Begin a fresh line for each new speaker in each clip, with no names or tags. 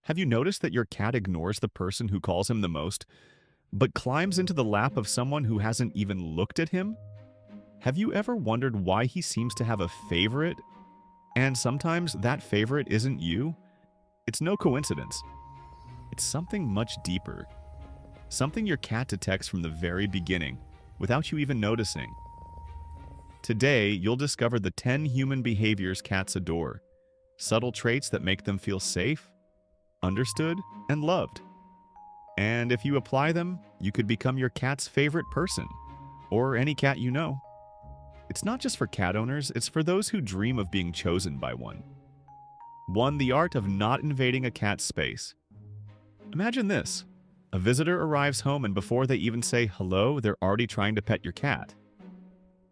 Have you noticed that your cat ignores the person who calls him the most, but climbs into the lap of someone who hasn't even looked at him? Have you ever wondered why he seems to have a favorite, and sometimes that favorite isn't you? It's no coincidence. It's something much deeper. Something your cat detects from the very beginning, without you even noticing. Today, you'll discover the 10 human behaviors cats adore, subtle traits that make them feel safe, understood, and loved. And if you apply them, you could become your cat's favorite person, or any cat you know. It's not just for cat owners, it's for those who dream of being chosen by one. 1. The art of not invading a cat's space. Imagine this. A visitor arrives home and before they even say hello, they're already trying to pet your cat.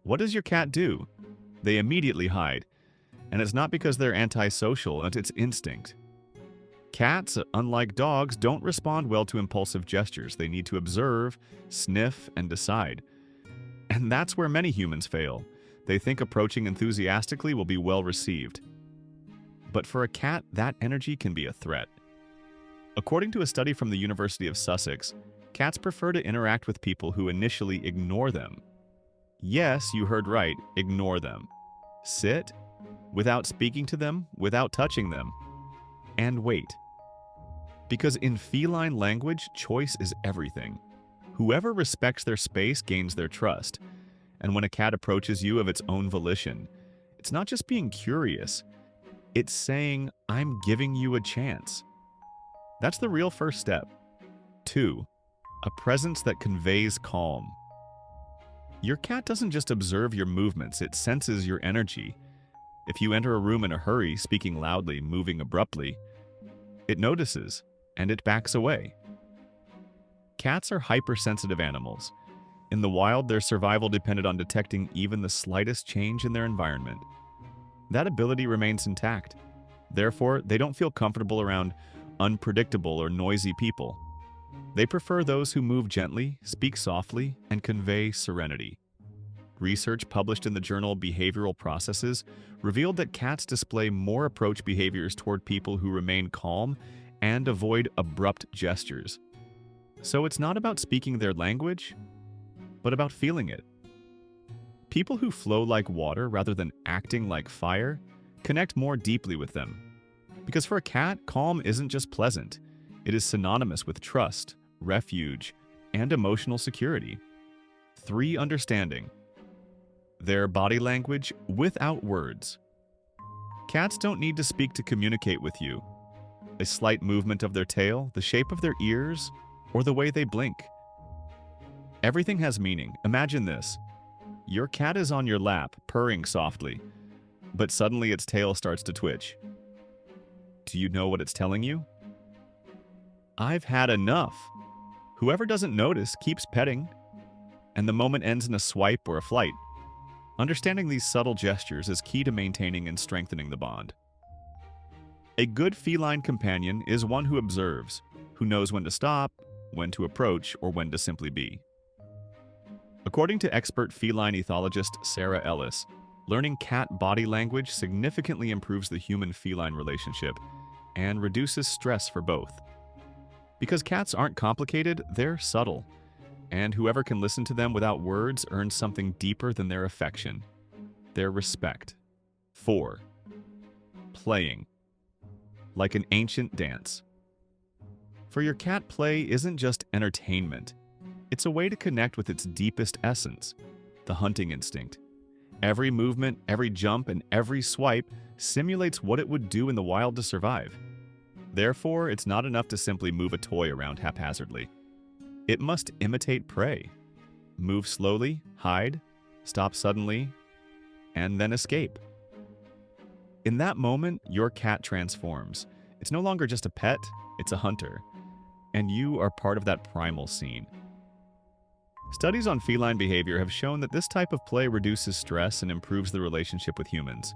What does your cat do? They immediately hide. And it's not because they're antisocial, it's instinct. Cats, unlike dogs, don't respond well to impulsive gestures. They need to observe, sniff, and decide. And that's where many humans fail. They think approaching enthusiastically will be well received. But for a cat, that energy can be a threat. According to a study from the University of Sussex, cats prefer to interact with people who initially ignore them. Yes, you heard right, ignore them. Sit, without speaking to them, without touching them, and wait. Because in feline language, choice is everything. Whoever respects their space gains their trust. And when a cat approaches you of its own volition, it's not just being curious, it's saying, I'm giving you a chance. That's the real first step. 2. A presence that conveys calm. Your cat doesn't just observe your movements, it senses your energy. If you enter a room in a hurry, speaking loudly, moving abruptly, it notices, and it backs away. Cats are hypersensitive animals. In the wild, their survival depended on detecting even the slightest change in their environment. That ability remains intact. Therefore, they don't feel comfortable around unpredictable or noisy people. They prefer those who move gently, speak softly, and convey serenity. Research published in the journal Behavioral Processes revealed that cats display more approach behaviors toward people who remain calm and avoid abrupt gestures. So it's not about speaking their language, but about feeling it. People who flow like water rather than acting like fire connect more deeply with them. Because for a cat, calm isn't just pleasant. It is synonymous with trust, refuge, and emotional security. 3. Understanding. Their body language without words. Cats don't need to speak to communicate with you. A slight movement of their tail, the shape of their ears, or the way they blink. Everything has meaning. Imagine this. Your cat is on your lap, purring softly, but suddenly its tail starts to twitch. Do you know what it's telling you? I've had enough. Whoever doesn't notice keeps petting, and the moment ends in a swipe or a flight. Understanding these subtle gestures is key to maintaining and strengthening the bond. A good feline companion is one who observes, who knows when to stop, when to approach, or when to simply be. According to expert feline ethologist Sarah Ellis, learning cat body language significantly improves the human-feline relationship and reduces stress for both. Because cats aren't complicated, they're subtle, and whoever can listen to them without words earns something deeper than their affection, their respect. 4. Playing. Like an ancient dance. For your cat, play isn't just entertainment. It's a way to connect with its deepest essence, the hunting instinct. Every movement, every jump, and every swipe simulates what it would do in the wild to survive. Therefore, it's not enough to simply move a toy around haphazardly. It must imitate prey. Move slowly, hide, stop suddenly, and then escape. In that moment, your cat transforms. It's no longer just a pet, it's a hunter. And you are part of that primal scene. Studies on feline behavior have shown that this type of play reduces stress and improves the relationship with humans,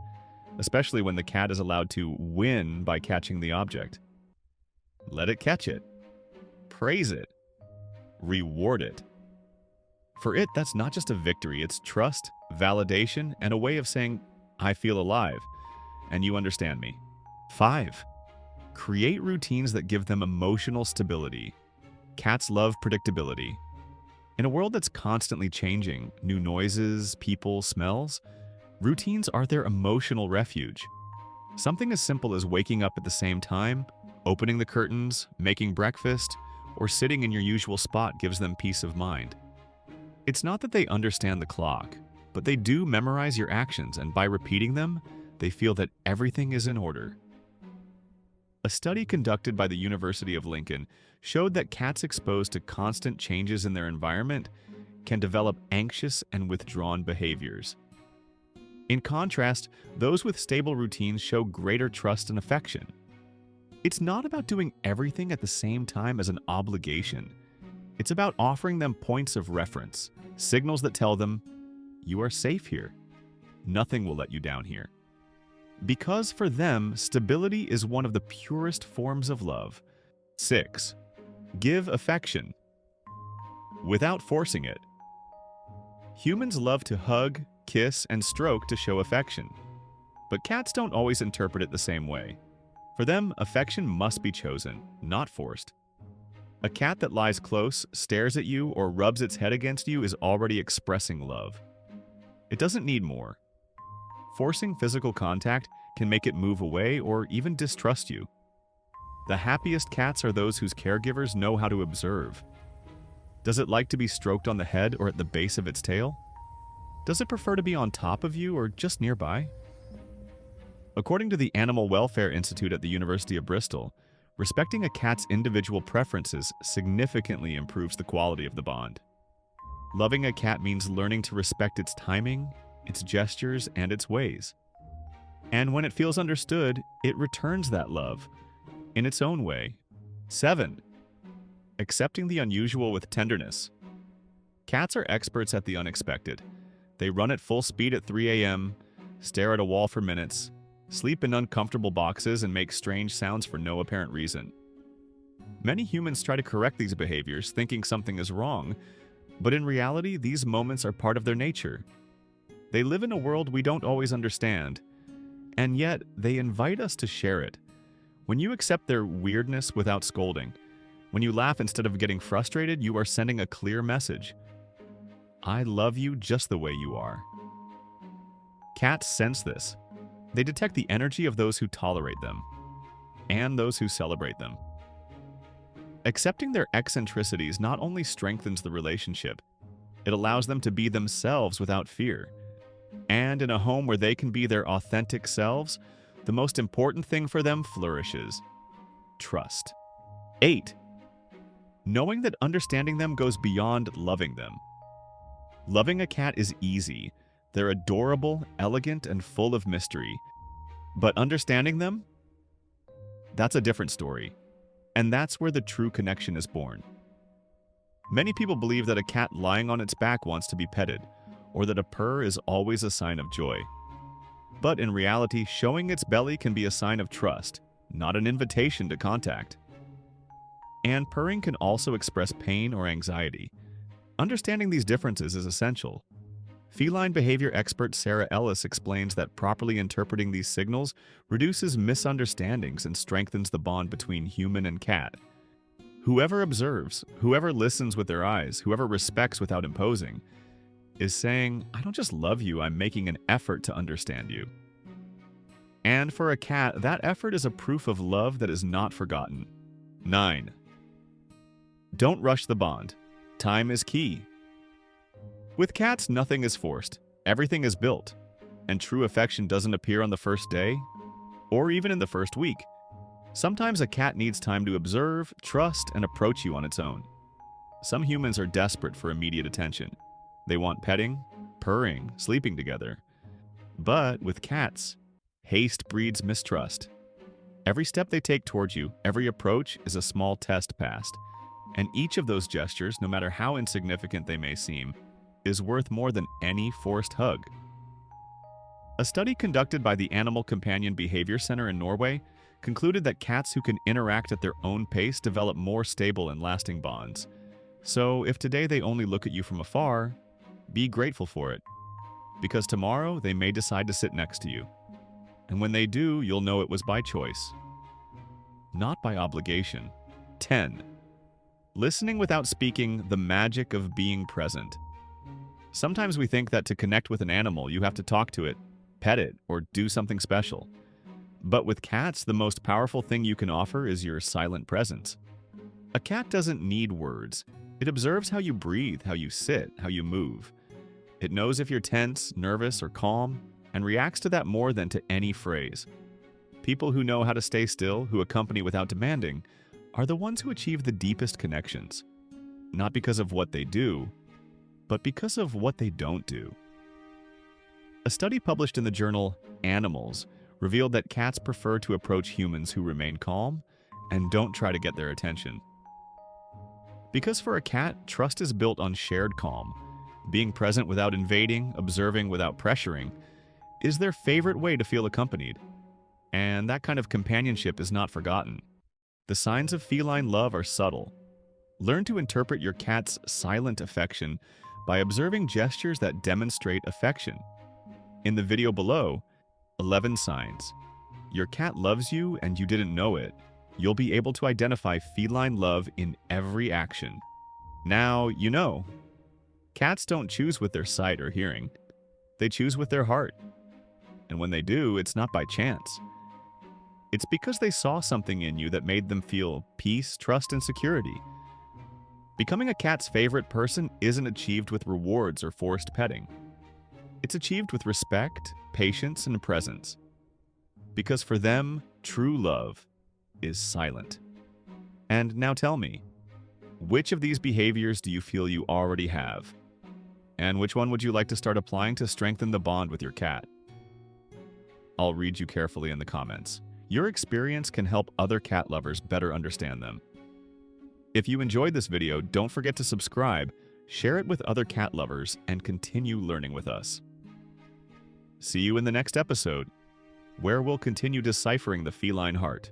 especially when the cat is allowed to win by catching the object. Let it catch it. Praise it. Reward it. For it, that's not just a victory, it's trust, validation, and a way of saying, I feel alive, and you understand me. 5. Create routines that give them emotional stability. Cats love predictability. In a world that's constantly changing, new noises, people, smells, routines are their emotional refuge. Something as simple as waking up at the same time, opening the curtains, making breakfast, or sitting in your usual spot gives them peace of mind. It's not that they understand the clock, but they do memorize your actions, and by repeating them, they feel that everything is in order. A study conducted by the University of Lincoln showed that cats exposed to constant changes in their environment can develop anxious and withdrawn behaviors. In contrast, those with stable routines show greater trust and affection. It's not about doing everything at the same time as an obligation. It's about offering them points of reference, signals that tell them, "You are safe here. Nothing will let you down here." Because for them, stability is one of the purest forms of love. 6. Give affection without forcing it. Humans love to hug, kiss, and stroke to show affection. But cats don't always interpret it the same way. For them, affection must be chosen, not forced. A cat that lies close, stares at you, or rubs its head against you is already expressing love. It doesn't need more. Forcing physical contact can make it move away or even distrust you. The happiest cats are those whose caregivers know how to observe. Does it like to be stroked on the head or at the base of its tail? Does it prefer to be on top of you or just nearby? According to the Animal Welfare Institute at the University of Bristol, respecting a cat's individual preferences significantly improves the quality of the bond. Loving a cat means learning to respect its timing, its gestures, and its ways. And when it feels understood, it returns that love in its own way. 7. Accepting the unusual with tenderness. Cats are experts at the unexpected. They run at full speed at 3 a.m., stare at a wall for minutes, sleep in uncomfortable boxes, and make strange sounds for no apparent reason. Many humans try to correct these behaviors, thinking something is wrong, but in reality, these moments are part of their nature. They live in a world we don't always understand, and yet they invite us to share it. When you accept their weirdness without scolding, when you laugh instead of getting frustrated, you are sending a clear message. I love you just the way you are. Cats sense this. They detect the energy of those who tolerate them and those who celebrate them. Accepting their eccentricities not only strengthens the relationship, it allows them to be themselves without fear. And in a home where they can be their authentic selves, the most important thing for them flourishes: trust. 8. Knowing that understanding them goes beyond loving them. Loving a cat is easy. They're adorable, elegant, and full of mystery. But understanding them? That's a different story. And that's where the true connection is born. Many people believe that a cat lying on its back wants to be petted, or that a purr is always a sign of joy. But in reality, showing its belly can be a sign of trust, not an invitation to contact. And purring can also express pain or anxiety. Understanding these differences is essential. Feline behavior expert Sarah Ellis explains that properly interpreting these signals reduces misunderstandings and strengthens the bond between human and cat. Whoever observes, whoever listens with their eyes, whoever respects without imposing, is saying, I don't just love you, I'm making an effort to understand you. And for a cat, that effort is a proof of love that is not forgotten. 9. Don't rush the bond. Time is key. With cats, nothing is forced. Everything is built. And true affection doesn't appear on the first day, or even in the first week. Sometimes a cat needs time to observe, trust, and approach you on its own. Some humans are desperate for immediate attention. They want petting, purring, sleeping together. But with cats, haste breeds mistrust. Every step they take towards you, every approach is a small test passed. And each of those gestures, no matter how insignificant they may seem, is worth more than any forced hug. A study conducted by the Animal Companion Behavior Center in Norway concluded that cats who can interact at their own pace develop more stable and lasting bonds. So if today they only look at you from afar, be grateful for it, because tomorrow they may decide to sit next to you. And when they do, you'll know it was by choice, not by obligation. 10. Listening without speaking, the magic of being present. Sometimes we think that to connect with an animal, you have to talk to it, pet it, or do something special. But with cats, the most powerful thing you can offer is your silent presence. A cat doesn't need words. It observes how you breathe, how you sit, how you move. It knows if you're tense, nervous, or calm, and reacts to that more than to any phrase. People who know how to stay still, who accompany without demanding, are the ones who achieve the deepest connections. Not because of what they do, but because of what they don't do. A study published in the journal Animals revealed that cats prefer to approach humans who remain calm and don't try to get their attention. Because for a cat, trust is built on shared calm. Being present without invading, observing without pressuring, is their favorite way to feel accompanied. And that kind of companionship is not forgotten. The signs of feline love are subtle. Learn to interpret your cat's silent affection by observing gestures that demonstrate affection. In the video below, 11 signs. Your cat loves you and you didn't know it. You'll be able to identify feline love in every action. Now you know. Cats don't choose with their sight or hearing. They choose with their heart. And when they do, it's not by chance. It's because they saw something in you that made them feel peace, trust, and security. Becoming a cat's favorite person isn't achieved with rewards or forced petting. It's achieved with respect, patience, and presence. Because for them, true love is silent. And now tell me, which of these behaviors do you feel you already have? And which one would you like to start applying to strengthen the bond with your cat? I'll read you carefully in the comments. Your experience can help other cat lovers better understand them. If you enjoyed this video, don't forget to subscribe, share it with other cat lovers, and continue learning with us. See you in the next episode, where we'll continue deciphering the feline heart.